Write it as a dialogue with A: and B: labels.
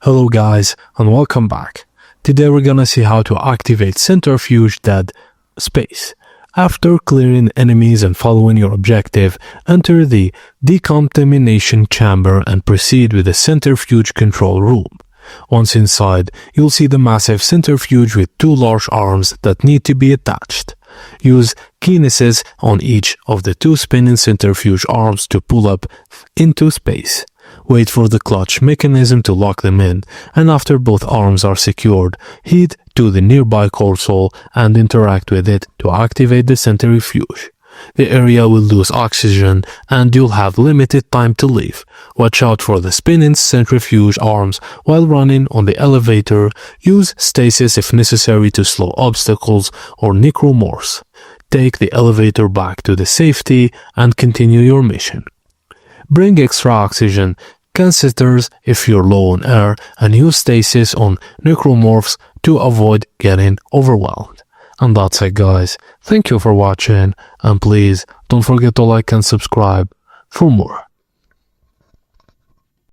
A: Hello guys and welcome back. Today we're gonna see how to activate Centrifuge dead space. After clearing enemies and following your objective, enter the decontamination chamber and proceed with the Centrifuge control room. Once inside, you'll see the massive centrifuge with two large arms that need to be attached. Use kinesis on each of the two spinning centrifuge arms to pull up into space. Wait for the clutch mechanism to lock them in, and after both arms are secured, head to the nearby console and interact with it to activate the centrifuge. The area will lose oxygen and you'll have limited time to leave. Watch out for the spinning centrifuge arms while running on the elevator. Use stasis if necessary to slow obstacles or necromorphs. Take the elevator back to the safety and continue your mission. Bring extra oxygen canisters if you're low on air, and use stasis on necromorphs to avoid getting overwhelmed. And that's it guys. Thank you for watching, and please don't forget to like and subscribe for more.